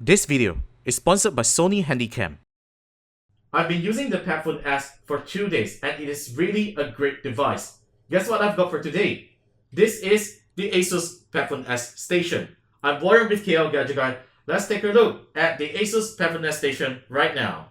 This video is sponsored by Sony Handycam. I've been using the PadFone S for 2 days and it is really a great device. Guess what I've got for today? This is the ASUS PadFone S station. I'm Warren with KLGadgetGuy. Let's take a look at the ASUS PadFone S station right now.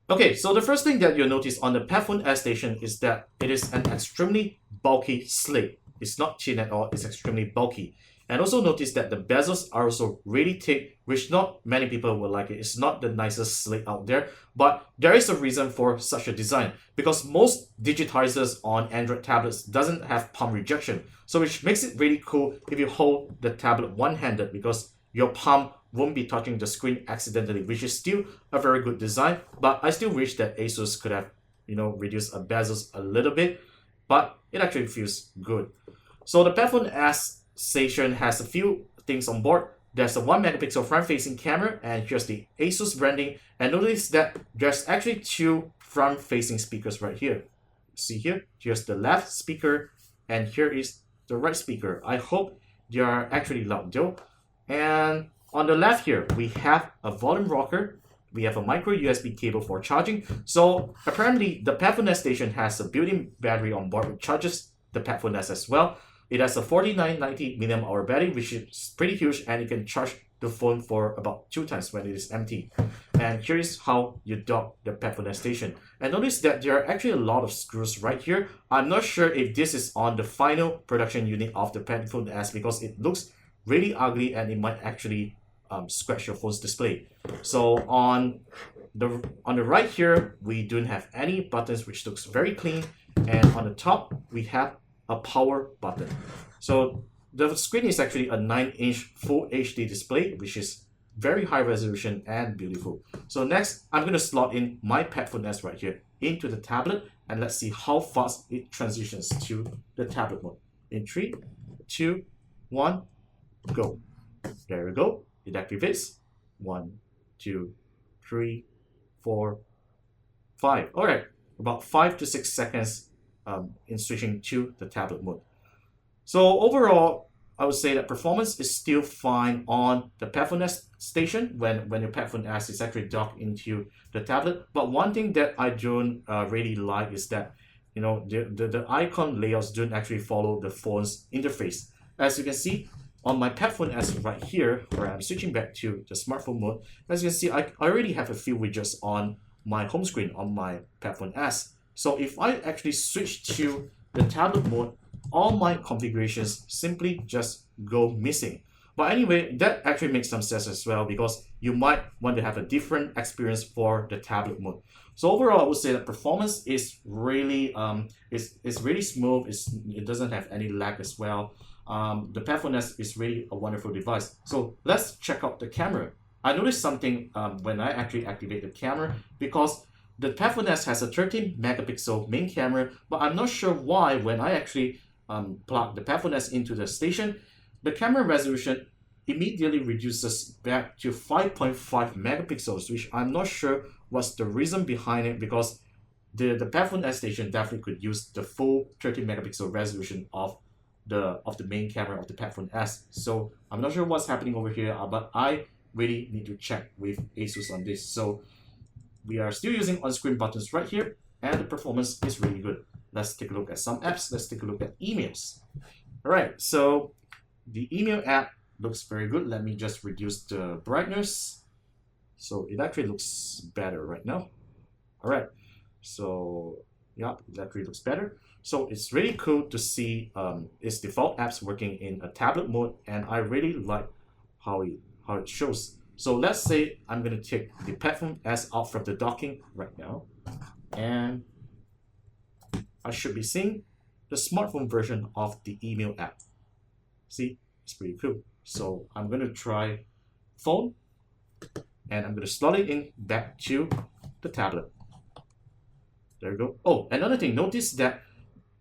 Okay, so the first thing that you'll notice on the PadFone S station is that it is an extremely bulky slate. It's not thin at all, it's extremely bulky. And also notice that the bezels are also really thick, which not many people will like it. It's not the nicest slate out there, but there is a reason for such a design because most digitizers on Android tablets doesn't have palm rejection. So which makes it really cool if you hold the tablet one-handed because your palm won't be touching the screen accidentally, which is still a very good design. But I still wish that ASUS could have, reduced the bezels a little bit, but it actually feels good. So the PadFone S station has a few things on board. There's a 1 megapixel front-facing camera, and here's the ASUS branding. And notice that there's actually 2 front-facing speakers right here. See here? Here's the left speaker, and here is the right speaker. I hope they are actually loud though. And on the left here, we have a volume rocker. We have a micro USB cable for charging. So apparently the PadFone S station has a built-in battery on board which charges the PadFone S as well. It has a 4990 mAh battery, which is pretty huge, and you can charge the phone for about 2 times when it is empty. And here is how you dock the PadFone S station. And notice that there are actually a lot of screws right here. I'm not sure if this is on the final production unit of the PadFone S because it looks really ugly and it might actually scratch your phone's display. So on the right here, we don't have any buttons, which looks very clean. And on the top, we have a power button. So the screen is actually a 9-inch full HD display, which is very high resolution and beautiful. So next, I'm going to slot in my PadFone S right here into the tablet, and let's see how fast it transitions to the tablet mode. In 3, 2, 1, go. There we go. It activates. 1, 2, 3, 4, 5. All right, about 5 to 6 seconds in switching to the tablet mode. So overall, I would say that performance is still fine on the PadFone S station when your PadFone S is actually docked into the tablet. But one thing that I don't really like is that the icon layouts don't actually follow the phone's interface. As you can see on my PadFone S right here, where I'm switching back to the smartphone mode, as you can see, I already have a few widgets on my home screen on my PadFone S. So if I actually switch to the tablet mode, all my configurations simply just go missing. But anyway, that actually makes some sense as well because you might want to have a different experience for the tablet mode. So overall, I would say that performance is really it's really smooth. It doesn't have any lag as well. The PadFone S is really a wonderful device. So let's check out the camera. I noticed something when I actually activate the camera because the PadFone S has a 13 megapixel main camera, but I'm not sure why when I actually plug the PadFone S into the station, the camera resolution immediately reduces back to 5.5 megapixels, which I'm not sure what's the reason behind it because the PadFone S station definitely could use the full 13 megapixel resolution of the main camera of the PadFone S. So I'm not sure what's happening over here, but I really need to check with ASUS on this. So we are still using on-screen buttons right here, and the performance is really good. Let's take a look at some apps. Let's take a look at emails. All right, so the email app looks very good. Let me just reduce the brightness. So it actually looks better right now. All right, so yeah, it actually looks better. So it's really cool to see its default apps working in a tablet mode, and I really like how it shows. So let's say I'm going to take the PadFone S out from the docking right now, and I should be seeing the smartphone version of the email app. See, it's pretty cool. So I'm going to try phone, and I'm going to slot it in back to the tablet. There we go. Oh, another thing, notice that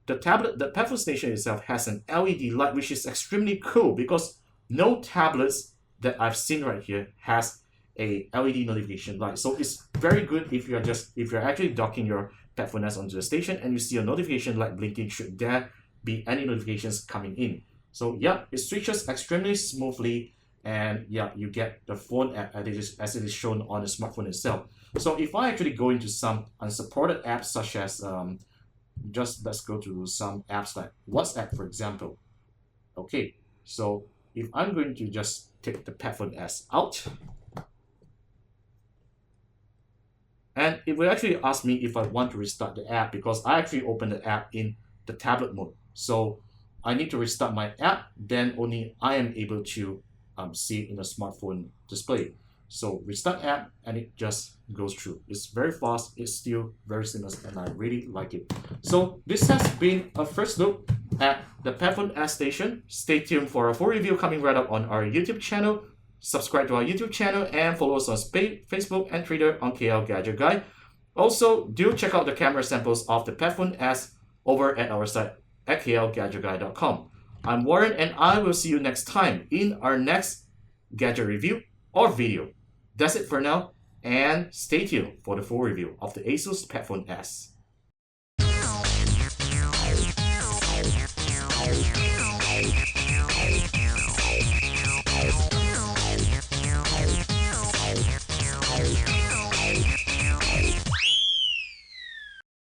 the PadFone station itself has an LED light, which is extremely cool because no tablets that I've seen right here has a LED notification light. So it's very good if you're actually docking your PadFone S onto the station and you see a notification light blinking should there be any notifications coming in. So yeah, it switches extremely smoothly, and yeah, you get the phone app as it is shown on the smartphone itself. So if I actually go into some unsupported apps such as just let's go to some apps like WhatsApp, for example. Okay, so if I'm going to just take the PadFone S out, and it will actually ask me if I want to restart the app, because I actually opened the app in the tablet mode. So I need to restart my app, then only I am able to see it in the smartphone display. So restart app, and it just goes through. It's very fast, it's still very seamless, and I really like it. So this has been a first look at the PadFone S station. Stay tuned for a full review coming right up on our YouTube channel. Subscribe to our YouTube channel and follow us on Facebook and Twitter on KLGadgetGuy. Also, do check out the camera samples of the PadFone S over at our site at KLGadgetGuy.com. I'm Warren, and I will see you next time in our next gadget review or video. That's it for now, and stay tuned for the full review of the ASUS PadFone S.